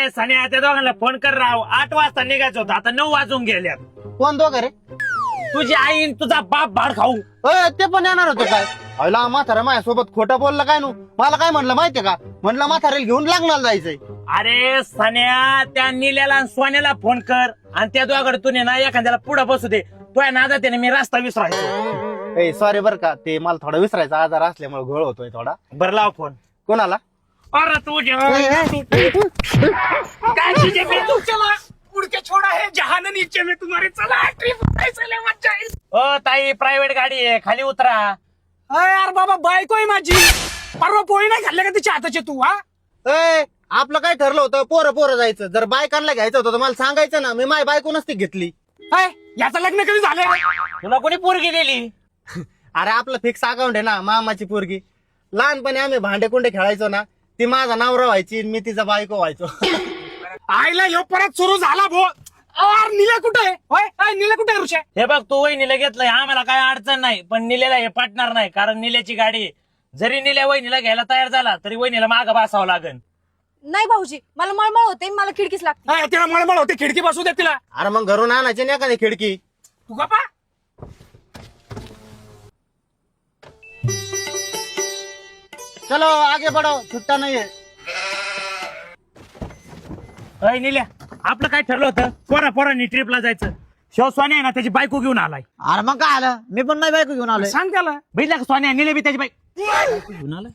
ए सानिया त्या दोघांना फोन कर राव. 8 वाजता निघायचं होतं, आता 9 वाजून गेल्या. कोण दोघं रे? तुझी आई आणि तुझा बाप भाड खाऊ. ते पण येणार होते काय? अला म्हातारा माझ्यासोबत खोटं बोललं काय नु? मला काय म्हणलं माहितीये का? म्हणलं म्हाताऱ्याला घेऊन लग्नाला जायचंय. अरे सान्या त्या निल्याला आणि सोन्याला फोन कर आणि त्या दोघांकडे तुने ना एखाद्याला पुढे बसू दे. तुझ्या नादात त्याने मी रस्ता विसरायचो. ए सॉरी बर का, ते मला थोडा विसरायचा आजार असल्यामुळे घोळ होतोय थोडा. बरं लाव फोन. कोणाला? अरे तुझ्या काय तुझे मी तुझ्याला पुढचे छोडा है जहान नीचे में तुम्हारे चला ट्रिप चले मजा येईल. ओ ताई प्रायव्हेट गाडी आहे, खाली उतरा. यार बाबा बायको आहे माझी. परवा पोळी नाही खाल्ल्या का तिच्या हाताचे तू? हा ए आपलं काय ठरलं होतं? पोरं जायचं. जर बायकांना घ्यायचं होतं तर मला सांगायचं ना, मी माझी बायको नसती घेतली. याचं लग्न कधी झालं? तुला कोणी पोरगी दिली? अरे आपलं फिक्स अकाउंट आहे ना, मामाची पोरगी. लहानपणी आम्ही भांडे कुंडे खेळायचो ना, ती माझा नवरा व्हायची आणि मी तिचा बायको व्हायचो. आईला ह्यो परत सुरू झाला भो. निला कुठे आहे? होय निला कुठे आहे ऋषा? हे बघ तू वहिनीला घेतलंय, आम्हाला काय अडचण नाही, पण निलेला हे पटणार नाही कारण निल्याची गाडी आहे. जरी निल्या वहिनीला घ्यायला तयार झाला तरी वहिनीला मागं बसावं लागेल. नाही भाऊजी, मला मळमळ होते, मला खिडकीच लागते. तिला मळमळ होते, खिडकी बसू दे तिला. अरे मग घरून आणायची ना एखादी खिडकी. तू गप्पा. चलो आगे बढ़ो, छुट्टा नाहीये. अय निल्या, आपलं काय ठरलं होतं? पोरांनी ट्रिपला जायचं. शिव सोन्या आहे ना त्याची बायको घेऊन आलाय. अरे मग काय आलं? मी पण माझी बायको घेऊन आलोय. सांग त्याला. बघितलं का सोन्या निले बी त्याची बायको घेऊन आलाय.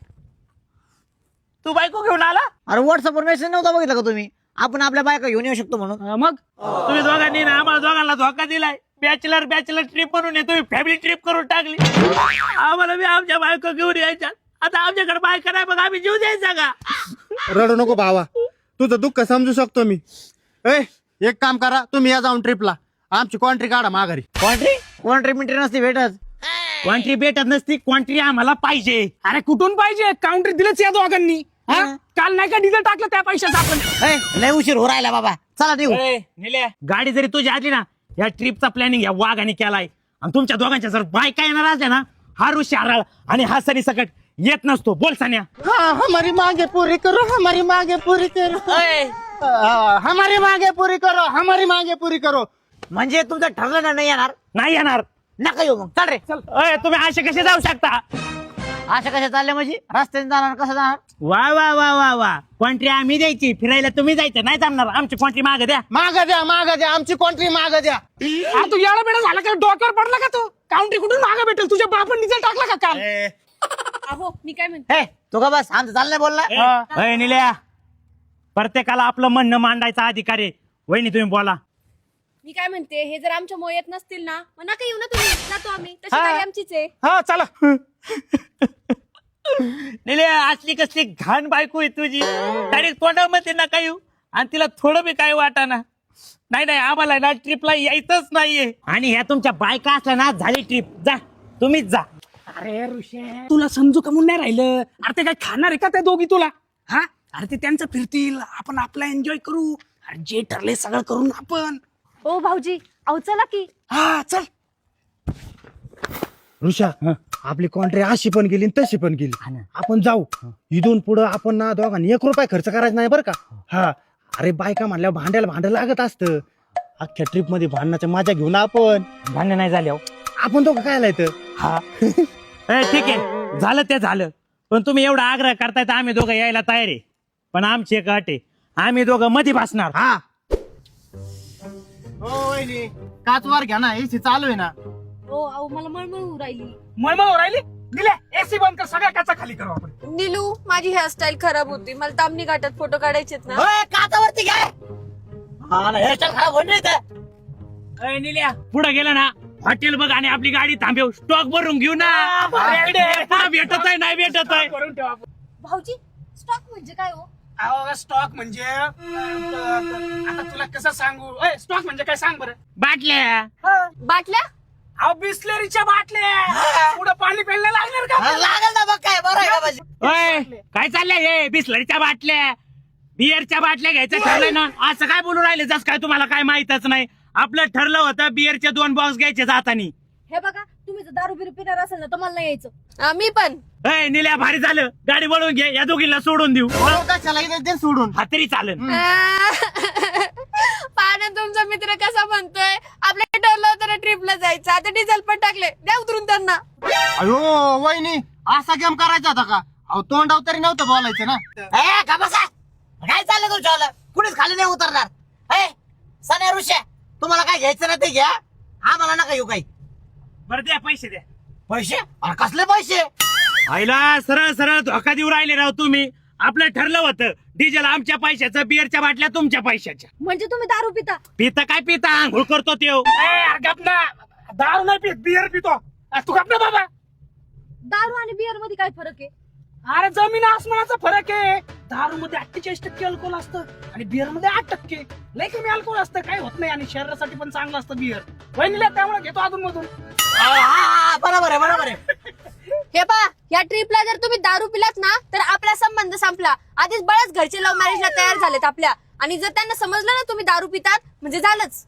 तू बायको घेऊन आला? अरे व्हॉट्सअपवर मेसेज नव्हता बघितला का तुम्ही? आपण आपल्या बायका घेऊन येऊ शकतो म्हणून. मग तुम्ही दोघांनी ना आम्हाला दोघांना धोका दिलाय. बॅचलर ट्रिप म्हणून तुम्ही फॅमिली ट्रिप करून टाकली. आम्हाला बी आमच्या बायको घेऊन यायच्या. आता आमच्याकडे बायका नाही, मग आम्ही जीव द्यायचा का? रडू नको भावा, तुझं दुःख समजू शकतो मी. एक काम करा, तुम्ही या जाऊन ट्रिपला. आमची कॉन्ट्री काढा माघारी. कोण मिंट्री नसती भेटत. क्वांट्री भेटत नसती, क्वांट्री आम्हाला पाहिजे. अरे कुठून पाहिजे? काउंटर दिलंच या दोघांनी. काल नाही का डिझेल टाकलं त्या पैशाचं आपण? लय उशीर हो राहिला बाबा, चला निघू. निल्या, गाडी जरी तुझी आली ना, या ट्रिपचा प्लॅनिंग या वाघाने केलाय. आणि तुमच्या दोघांच्या जर बायका येणार असल्या ना, हा ऋषी हराळ आणि हा सरी सकट येत नसतो. बोल सान्या. हमारी मांगे पूरी करो, हमारी मांगे पूरी करो, हमारी मांगे पूरी करो, हमारी मांगे पूरी करो. म्हणजे तुमचं ठरलं ना नाही येणार? नाही येणार. नका येऊ मग, चल रे. तुम्ही असे कसे जाऊ शकता? अशा कशा चालल्या म्हणजे? रस्त्याने जाणार कसं जाणार? वा वा वा वा वा, क्वांट्री आम्ही द्यायची, फिरायला तुम्ही जायचं. नाही जमणार, आमची क्वांट्री माग द्या. माग द्या, आमची कॉन्ट्री माग द्या. अरे तू याला बेडा झाला का? डोक्यावर पडला का तू? काउंटी कुठून मागा भेटेल? तुझ्या बापान डिझेल टाकला का काल? अहो मी काय म्हणते, हे तू का बस, आमचं चाललंय बोलला. निल्या, प्रत्येकाला आपलं म्हणणं मांडायचा अधिकार आहे. वहिनी तुम्ही बोला. मी काय म्हणते, हे जर आमच्या येत नसतील ना, मग नका येऊ ना तुम्ही. जातो आम्ही, तशी गाडी आमचीच आहे. हा चला. निल्या, असली कसली घाण बायको आहे तुझी. डायरेक्ट तोंडामध्ये नका येऊ आणि तिला थोडं बी काय वाटाना. नाही आम्हाला ना ट्रिपला यायचंच नाहीये. आणि ह्या तुमच्या बायका असल्या ना, झाली ट्रिप. जा तुम्हीच जा. अरे ऋषे, तुला समजू कमून नाही राहिलं? अरे ते काय खाणार आहे का त्या दोघी तुला? हा अरे ते त्यांचं फिरतील, आपण आपला एन्जॉय करू. अरे जे ठरले सगळं करून आपण. ओ भाऊजी, अहो चला की. हा चल. ऋषा, आपली कॉन्ट्री अशी पण गेली तशी पण गेली. आपण जाऊ. इथून पुढं आपण ना दोघांनी 1 रुपया खर्च करायचा नाही बरं का. हा अरे बायका म्हणल्यावर भांडं लागत असतं. अख्ख्या ट्रिप मध्ये भांडणाच्या मजा घेऊन आपण. भांडण नाही झाले आपण दोघं काय लायचं. हा ठीक आहे, झालं ते झालं. पण तुम्ही एवढा आग्रह करताय तर आम्ही दोघं यायला तयार आहे. पण आमची एक अट आहे, आम्ही दोघं मध्ये बसणार. हा हो वहिनी, काचवार घ्या ना, एसी चालू आहे ना. हो अहो मला मळमळ होऊ राहिली. मळमळ राहिली. दिले एसी बंद कर, सगळ्या काचा खाली करू आपण. निलू, माझी हेअरस्टाईल खराब होती, मला तामणी घाटात फोटो काढायचेत ना. काचावरती घ्या. हेअरस्टाईल खराब होईल नाही तर. निल्या, पुढे गेला ना हॉटेल बघ आणि आपली गाडी थांबव, स्टॉक भरून घेऊ ना. पुढे भेटत आहे, नाही भेटत आहे. करून ठेवा आपण. भाऊजी, स्टॉक म्हणजे काय हो? अहो स्टॉक म्हणजे आता तुला कसं सांगू? स्टॉक म्हणजे काय सांग बरं. बाटल्या. बाटल्या? अहो बिस्लरीच्या बाटल्या. पुढे पाणी प्यायला लागणार का? लागल ना बघ, काय बरं आहे का माझी? काय चाललंय हे? बिस्लरीच्या बाटल्या, बिअरच्या बाटल्या घ्यायचं ठरलंय ना. असं काय बोलू राहिले जस काय तुम्हाला काय माहितच नाही. आपलं ठरलं होतं बिअरचे 2 बॉक्स घ्यायचे जातानी. हे बघा, तुम्ही जर दारू बिरू पिणार असेल ना तर मला नाही यायचं. मी पण. ए निल्या भारी झालं, गाडी वळून घे, या दोघीला सोडून देऊ. कशाला इथे दे सोडून. हा तरी चालेल. पाहणं तुमचा मित्र कसा म्हणतोय आपल्याला ठरलं होतं ना ट्रिपला जायचं, आता डिझेल पण टाकले, द्या उतरून त्यांना. अयो वहिनी असा गेम करायचा होता का? अहो तोंडाव तरी नव्हतं बोलायचं ना. काय चाललं तुमच्या कुणीच खाली नाही उतरणार. सण्या ऋषा तुम्हाला काय घ्यायचं ना ते घ्या, आम्हाला नका येऊ काही बरं द्या पैसे द्या. पैसे. अरे कसले पैसे? आईला सरळ सरळ धोका देऊ राहिले राव तुम्ही. आपलं ठरलं होतं डिझेल आमच्या पैशाचं, बिअरच्या बाटल्या तुमच्या पैशाच्या. म्हणजे तुम्ही दारू पिता? पिता काय पिता, आंघोळ करतो त्यो. गपना दारू नाही पित, बियर पितो. तू गपना बाबा. दारू आणि बिअर मध्ये काय फरक आहे? अरे जमीन आसमानाचा फरक आहे. दारू मध्ये 48% अल्कोहोल असतं आणि बिअर मध्ये 8%. लय कमी अल्कोहोल असतं, काही होत नाही आणि शरीरासाठी पण चांगलं असतं बिअर. वहिनीला त्यामुळे घेतो अधून मधून. बरोबर आहे बरोबर आहे. हे पहा, या ट्रिपला जर तुम्ही दारू पिलात ना तर आपला संबंध संपला. आधीच बऱ्याच घरचे लव्ह मॅरेजला तयार झालेत आपल्या, आणि जर त्यांना समजलं ना तुम्ही दारू पितात म्हणजे झालंच.